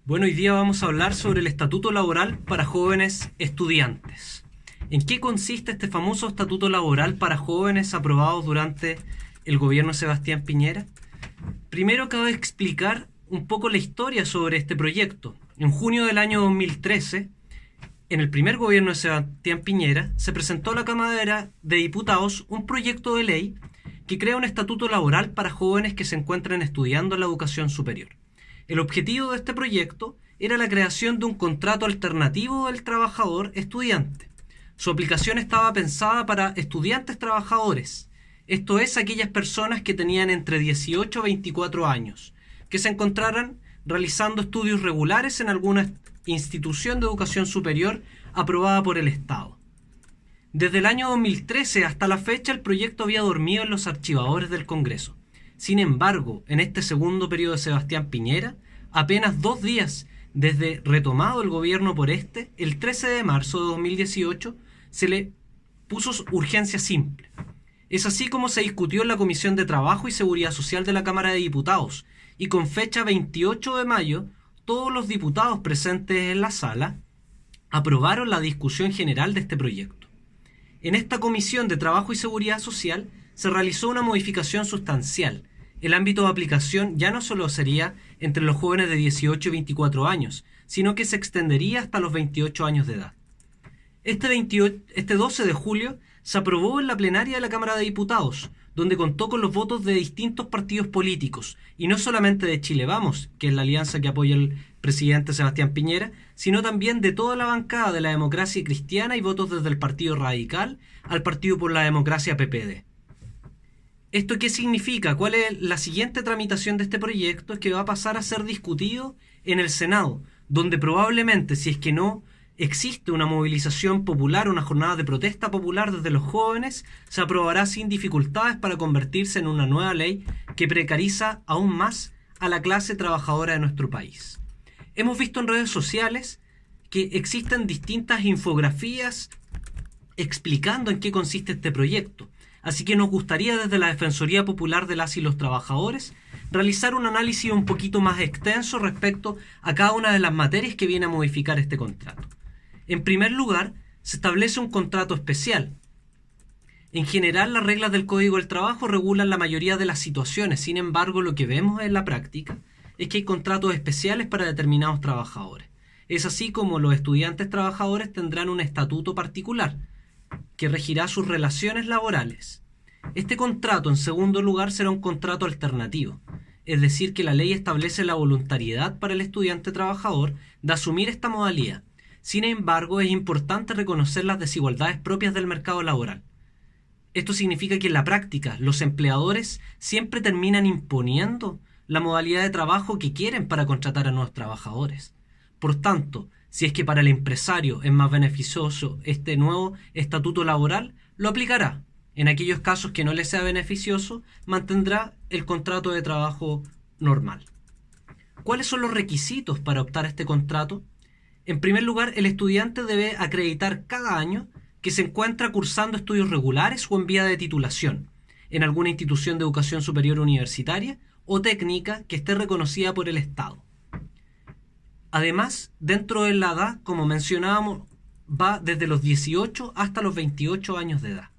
Bueno, hoy día vamos a hablar sobre el estatuto laboral para jóvenes estudiantes. ¿En qué consiste este famoso estatuto laboral para jóvenes aprobado durante el gobierno de Sebastián Piñera? Primero cabe explicar un poco la historia sobre este proyecto. En junio del año 2013, en el primer gobierno de Sebastián Piñera, se presentó a la Cámara de Diputados un proyecto de ley que crea un estatuto laboral para jóvenes que se encuentran estudiando en la educación superior. El objetivo de este proyecto era la creación de un contrato alternativo del trabajador estudiante. Su aplicación estaba pensada para estudiantes trabajadores, esto es, aquellas personas que tenían entre 18 y 24 años, que se encontraran realizando estudios regulares en alguna institución de educación superior aprobada por el Estado. Desde el año 2013 hasta la fecha el proyecto había dormido en los archivadores del Congreso. Sin embargo, en este segundo periodo de Sebastián Piñera, apenas 2 días desde retomado el gobierno por el 13 de marzo de 2018, se le puso urgencia simple. Es así como se discutió en la Comisión de Trabajo y Seguridad Social de la Cámara de Diputados, y con fecha 28 de mayo, todos los diputados presentes en la sala aprobaron la discusión general de este proyecto. En esta Comisión de Trabajo y Seguridad Social se realizó una modificación sustancial. El ámbito de aplicación ya no solo sería entre los jóvenes de 18 y 24 años, sino que se extendería hasta los 28 años de edad. Este 12 de julio se aprobó en la plenaria de la Cámara de Diputados, donde contó con los votos de distintos partidos políticos, y no solamente de Chile Vamos, que es la alianza que apoya el presidente Sebastián Piñera, sino también de toda la bancada de la democracia cristiana y votos desde el Partido Radical al Partido por la Democracia PPD. ¿Esto qué significa? ¿Cuál es la siguiente tramitación de este proyecto? Es que va a pasar a ser discutido en el Senado, donde probablemente, si es que no existe una movilización popular, una jornada de protesta popular desde los jóvenes, se aprobará sin dificultades para convertirse en una nueva ley que precariza aún más a la clase trabajadora de nuestro país. Hemos visto en redes sociales que existen distintas infografías explicando en qué consiste este proyecto. Así que nos gustaría desde la Defensoría Popular de las y los Trabajadores realizar un análisis un poquito más extenso respecto a cada una de las materias que viene a modificar este contrato. En primer lugar, se establece un contrato especial. En general, las reglas del Código del Trabajo regulan la mayoría de las situaciones. Sin embargo, lo que vemos en la práctica es que hay contratos especiales para determinados trabajadores. Es así como los estudiantes trabajadores tendrán un estatuto particular que regirá sus relaciones laborales. Este contrato, en segundo lugar, será un contrato alternativo, es decir, que la ley establece la voluntariedad para el estudiante trabajador de asumir esta modalidad. Sin embargo, es importante reconocer las desigualdades propias del mercado laboral. Esto significa que en la práctica los empleadores siempre terminan imponiendo la modalidad de trabajo que quieren para contratar a nuevos trabajadores. Por tanto, si es que para el empresario es más beneficioso este nuevo estatuto laboral, lo aplicará. En aquellos casos que no le sea beneficioso, mantendrá el contrato de trabajo normal. ¿Cuáles son los requisitos para optar a este contrato? En primer lugar, el estudiante debe acreditar cada año que se encuentra cursando estudios regulares o en vía de titulación en alguna institución de educación superior universitaria o técnica que esté reconocida por el Estado. Además, dentro de la edad, como mencionábamos, va desde los 18 hasta los 28 años de edad.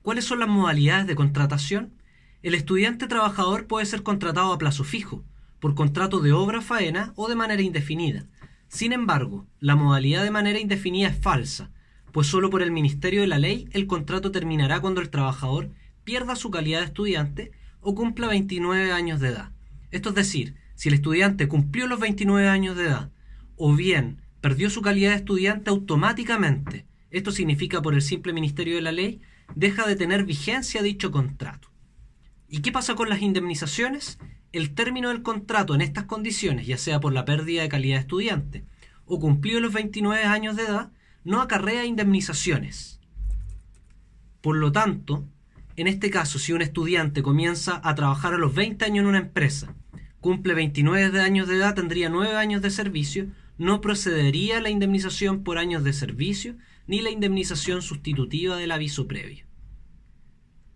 ¿Cuáles son las modalidades de contratación? El estudiante trabajador puede ser contratado a plazo fijo, por contrato de obra faena o de manera indefinida. Sin embargo, la modalidad de manera indefinida es falsa, pues solo por el Ministerio de la Ley el contrato terminará cuando el trabajador pierda su calidad de estudiante o cumpla 29 años de edad. Esto es decir, si el estudiante cumplió los 29 años de edad o bien perdió su calidad de estudiante automáticamente, esto significa por el simple Ministerio de la Ley, deja de tener vigencia dicho contrato. ¿Y qué pasa con las indemnizaciones? El término del contrato en estas condiciones, ya sea por la pérdida de calidad de estudiante o cumplido los 29 años de edad, no acarrea indemnizaciones. Por lo tanto, en este caso, si un estudiante comienza a trabajar a los 20 años en una empresa, cumple 29 años de edad, tendría 9 años de servicio, no procedería la indemnización por años de servicio ni la indemnización sustitutiva del aviso previo.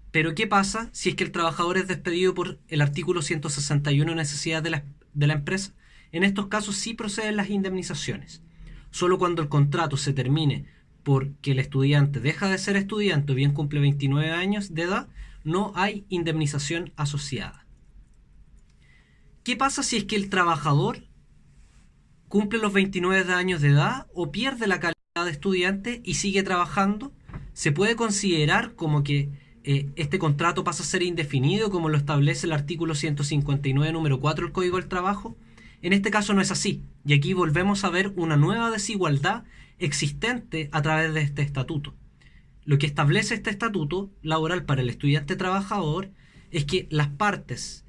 Pero ¿qué pasa si es que el trabajador es despedido por el artículo 161 de necesidad de la empresa? En estos casos sí proceden las indemnizaciones. Solo cuando el contrato se termine porque el estudiante deja de ser estudiante o bien cumple 29 años de edad, no hay indemnización asociada. ¿Qué pasa si es que el trabajador cumple los 29 años de edad o pierde la calidad de estudiante y sigue trabajando? ¿Se puede considerar como que este contrato pasa a ser indefinido, como lo establece el artículo 159, número 4 del Código del Trabajo? En este caso no es así, y aquí volvemos a ver una nueva desigualdad existente a través de este estatuto. Lo que establece este estatuto laboral para el estudiante trabajador es que las partes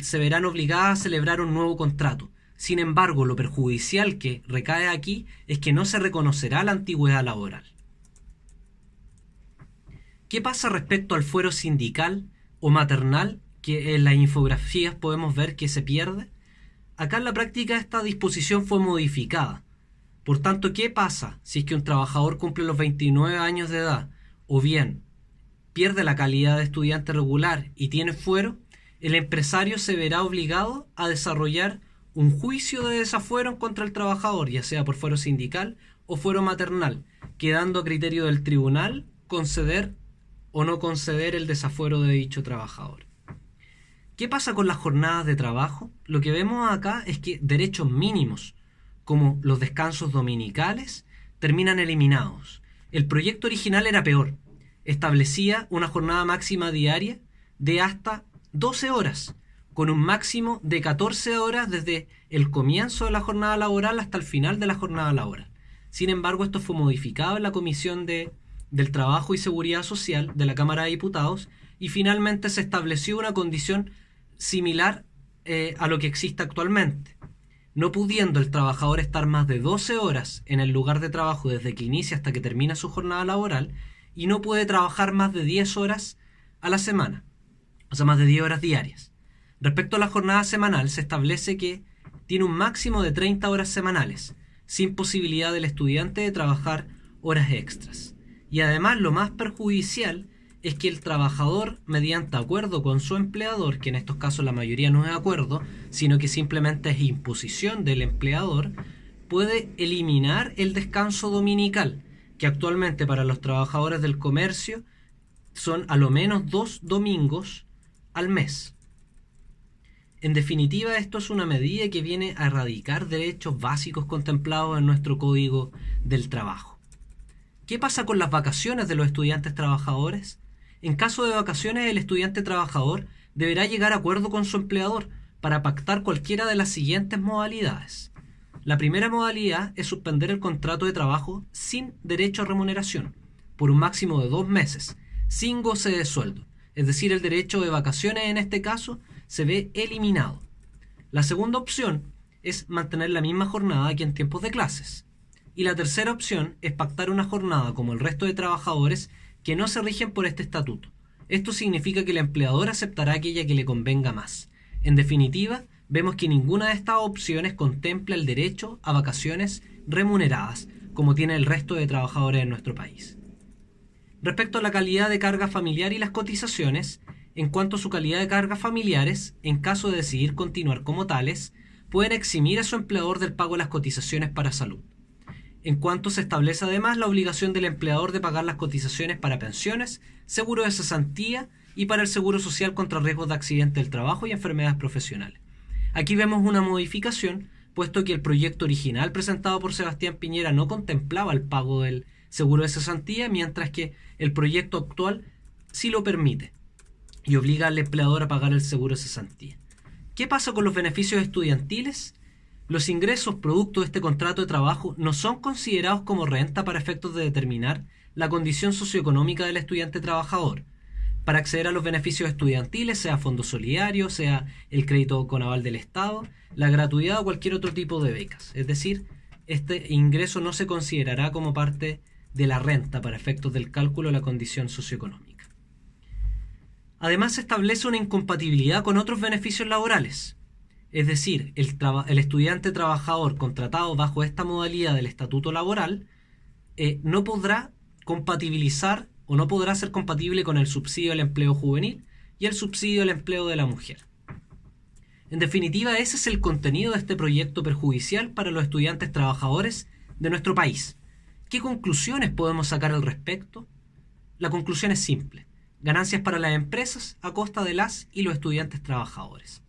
se verán obligadas a celebrar un nuevo contrato. Sin embargo, lo perjudicial que recae aquí es que no se reconocerá la antigüedad laboral. ¿Qué pasa respecto al fuero sindical o maternal, que en las infografías podemos ver que se pierde? Acá en la práctica esta disposición fue modificada. Por tanto, ¿qué pasa si es que un trabajador cumple los 29 años de edad o bien pierde la calidad de estudiante regular y tiene fuero? El empresario se verá obligado a desarrollar un juicio de desafuero contra el trabajador, ya sea por fuero sindical o fuero maternal, quedando a criterio del tribunal conceder o no conceder el desafuero de dicho trabajador. ¿Qué pasa con las jornadas de trabajo? Lo que vemos acá es que derechos mínimos, como los descansos dominicales, terminan eliminados. El proyecto original era peor. Establecía una jornada máxima diaria de hasta 12 horas, con un máximo de 14 horas desde el comienzo de la jornada laboral hasta el final de la jornada laboral. Sin embargo, esto fue modificado en la Comisión del Trabajo y Seguridad Social de la Cámara de Diputados y finalmente se estableció una condición similar a lo que existe actualmente. No pudiendo el trabajador estar más de 12 horas en el lugar de trabajo desde que inicia hasta que termina su jornada laboral, y no puede trabajar más de 10 horas a la semana, o sea, más de 10 horas diarias. Respecto a la jornada semanal, se establece que tiene un máximo de 30 horas semanales, sin posibilidad del estudiante de trabajar horas extras. Y además, lo más perjudicial es que el trabajador, mediante acuerdo con su empleador, que en estos casos la mayoría no es acuerdo, sino que simplemente es imposición del empleador, puede eliminar el descanso dominical, que actualmente para los trabajadores del comercio son a lo menos 2 domingos al mes. En definitiva, esto es una medida que viene a erradicar derechos básicos contemplados en nuestro Código del Trabajo. ¿Qué pasa con las vacaciones de los estudiantes trabajadores? En caso de vacaciones, el estudiante trabajador deberá llegar a acuerdo con su empleador para pactar cualquiera de las siguientes modalidades. La primera modalidad es suspender el contrato de trabajo sin derecho a remuneración por un máximo de 2 meses, sin goce de sueldo. Es decir, el derecho de vacaciones en este caso se ve eliminado. La segunda opción es mantener la misma jornada que en tiempos de clases. Y la tercera opción es pactar una jornada como el resto de trabajadores que no se rigen por este estatuto. Esto significa que el empleador aceptará aquella que le convenga más. En definitiva, vemos que ninguna de estas opciones contempla el derecho a vacaciones remuneradas, como tiene el resto de trabajadores en nuestro país. Respecto a la calidad de carga familiar y las cotizaciones, en cuanto a su calidad de cargas familiares, en caso de decidir continuar como tales, pueden eximir a su empleador del pago de las cotizaciones para salud. En cuanto se establece además la obligación del empleador de pagar las cotizaciones para pensiones, seguro de cesantía y para el seguro social contra riesgos de accidente del trabajo y enfermedades profesionales. Aquí vemos una modificación, puesto que el proyecto original presentado por Sebastián Piñera no contemplaba el pago del seguro de cesantía, mientras que el proyecto actual sí lo permite y obliga al empleador a pagar el seguro de cesantía. ¿Qué pasa con los beneficios estudiantiles? Los ingresos producto de este contrato de trabajo no son considerados como renta para efectos de determinar la condición socioeconómica del estudiante trabajador. Para acceder a los beneficios estudiantiles, sea fondo solidario, sea el crédito con aval del Estado, la gratuidad o cualquier otro tipo de becas. Es decir, este ingreso no se considerará como parte de la renta para efectos del cálculo de la condición socioeconómica. Además, se establece una incompatibilidad con otros beneficios laborales. Es decir, el estudiante trabajador contratado bajo esta modalidad del estatuto laboral no podrá compatibilizar o no podrá ser compatible con el subsidio del empleo juvenil y el subsidio del empleo de la mujer. En definitiva, ese es el contenido de este proyecto perjudicial para los estudiantes trabajadores de nuestro país. ¿Qué conclusiones podemos sacar al respecto? La conclusión es simple: ganancias para las empresas a costa de las y los estudiantes trabajadores.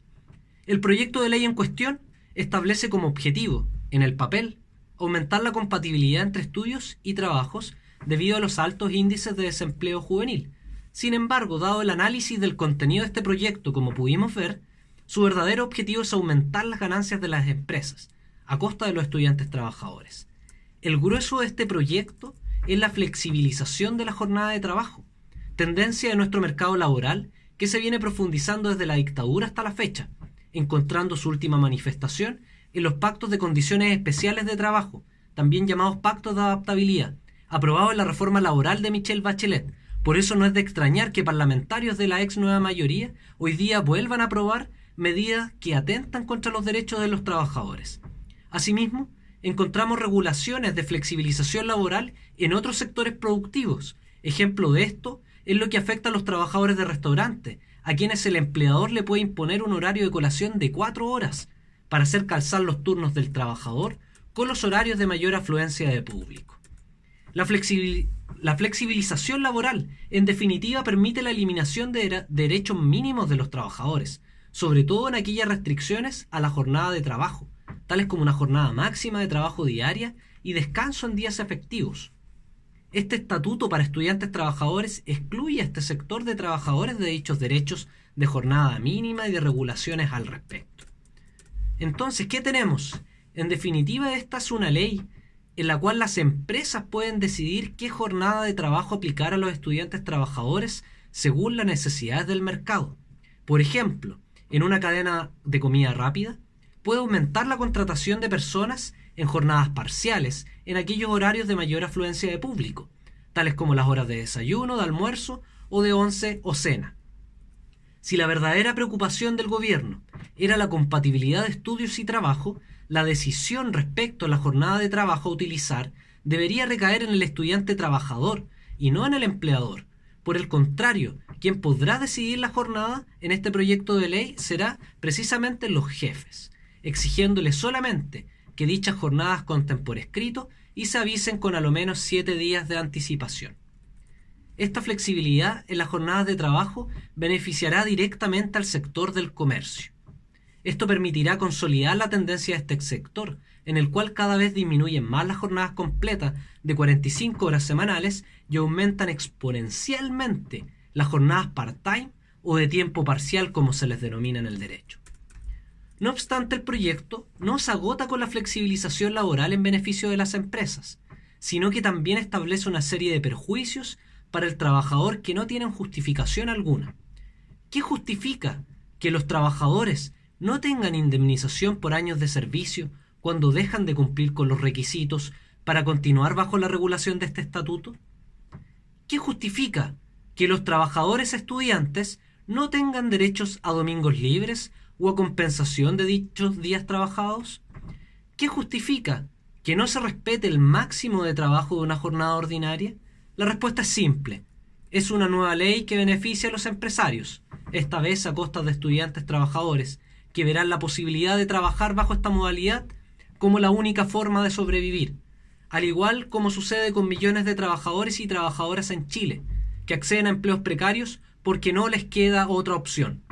El proyecto de ley en cuestión establece como objetivo, en el papel, aumentar la compatibilidad entre estudios y trabajos debido a los altos índices de desempleo juvenil. Sin embargo, dado el análisis del contenido de este proyecto, como pudimos ver, su verdadero objetivo es aumentar las ganancias de las empresas a costa de los estudiantes trabajadores. El grueso de este proyecto es la flexibilización de la jornada de trabajo, tendencia de nuestro mercado laboral que se viene profundizando desde la dictadura hasta la fecha, encontrando su última manifestación en los pactos de condiciones especiales de trabajo, también llamados pactos de adaptabilidad, aprobados en la reforma laboral de Michelle Bachelet. Por eso no es de extrañar que parlamentarios de la ex nueva mayoría hoy día vuelvan a aprobar medidas que atentan contra los derechos de los trabajadores. Asimismo, encontramos regulaciones de flexibilización laboral en otros sectores productivos. Ejemplo de esto es lo que afecta a los trabajadores de restaurantes, a quienes el empleador le puede imponer un horario de colación de 4 horas para hacer calzar los turnos del trabajador con los horarios de mayor afluencia de público. La flexibilización laboral, en definitiva, permite la eliminación de derechos mínimos de los trabajadores, sobre todo en aquellas restricciones a la jornada de trabajo, tales como una jornada máxima de trabajo diaria y descanso en días efectivos. Este estatuto para estudiantes trabajadores excluye a este sector de trabajadores de dichos derechos de jornada mínima y de regulaciones al respecto. Entonces, ¿qué tenemos? En definitiva, esta es una ley en la cual las empresas pueden decidir qué jornada de trabajo aplicar a los estudiantes trabajadores según las necesidades del mercado. Por ejemplo, en una cadena de comida rápida, puede aumentar la contratación de personas en jornadas parciales en aquellos horarios de mayor afluencia de público, tales como las horas de desayuno, de almuerzo o de once o cena. Si la verdadera preocupación del gobierno era la compatibilidad de estudios y trabajo, la decisión respecto a la jornada de trabajo a utilizar debería recaer en el estudiante trabajador y no en el empleador. Por el contrario, quien podrá decidir la jornada en este proyecto de ley será precisamente los jefes, exigiéndoles solamente que dichas jornadas consten por escrito y se avisen con a lo menos 7 días de anticipación. Esta flexibilidad en las jornadas de trabajo beneficiará directamente al sector del comercio. Esto permitirá consolidar la tendencia de este sector, en el cual cada vez disminuyen más las jornadas completas de 45 horas semanales y aumentan exponencialmente las jornadas part-time o de tiempo parcial, como se les denomina en el derecho. No obstante, el proyecto no se agota con la flexibilización laboral en beneficio de las empresas, sino que también establece una serie de perjuicios para el trabajador que no tienen justificación alguna. ¿Qué justifica que los trabajadores no tengan indemnización por años de servicio cuando dejan de cumplir con los requisitos para continuar bajo la regulación de este estatuto? ¿Qué justifica que los trabajadores estudiantes no tengan derechos a domingos libres o a compensación de dichos días trabajados? ¿Qué justifica que no se respete el máximo de trabajo de una jornada ordinaria? La respuesta es simple: es una nueva ley que beneficia a los empresarios, esta vez a costa de estudiantes trabajadores, que verán la posibilidad de trabajar bajo esta modalidad como la única forma de sobrevivir, al igual como sucede con millones de trabajadores y trabajadoras en Chile, que acceden a empleos precarios porque no les queda otra opción.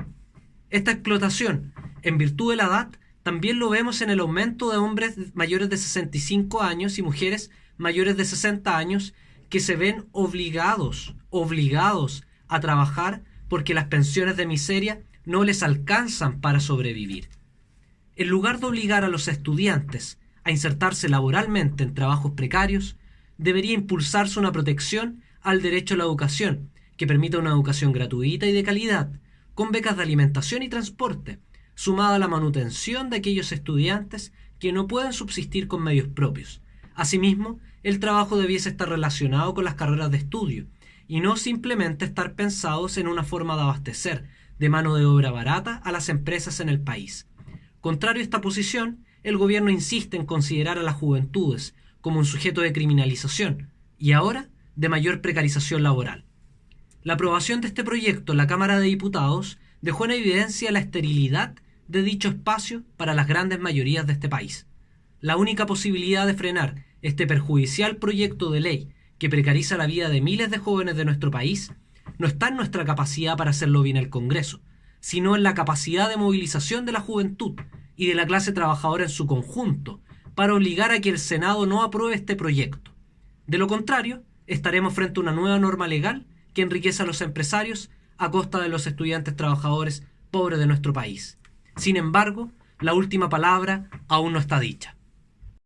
Esta explotación, en virtud de la edad, también lo vemos en el aumento de hombres mayores de 65 años y mujeres mayores de 60 años que se ven obligados a trabajar porque las pensiones de miseria no les alcanzan para sobrevivir. En lugar de obligar a los estudiantes a insertarse laboralmente en trabajos precarios, debería impulsarse una protección al derecho a la educación, que permita una educación gratuita y de calidad, con becas de alimentación y transporte, sumada a la manutención de aquellos estudiantes que no pueden subsistir con medios propios. Asimismo, el trabajo debiese estar relacionado con las carreras de estudio, y no simplemente estar pensados en una forma de abastecer de mano de obra barata a las empresas en el país. Contrario a esta posición, el gobierno insiste en considerar a las juventudes como un sujeto de criminalización y ahora de mayor precarización laboral. La aprobación de este proyecto en la Cámara de Diputados dejó en evidencia la esterilidad de dicho espacio para las grandes mayorías de este país. La única posibilidad de frenar este perjudicial proyecto de ley que precariza la vida de miles de jóvenes de nuestro país no está en nuestra capacidad para hacerlo bien el Congreso, sino en la capacidad de movilización de la juventud y de la clase trabajadora en su conjunto para obligar a que el Senado no apruebe este proyecto. De lo contrario, estaremos frente a una nueva norma legal que enriquece a los empresarios a costa de los estudiantes trabajadores pobres de nuestro país. Sin embargo, la última palabra aún no está dicha.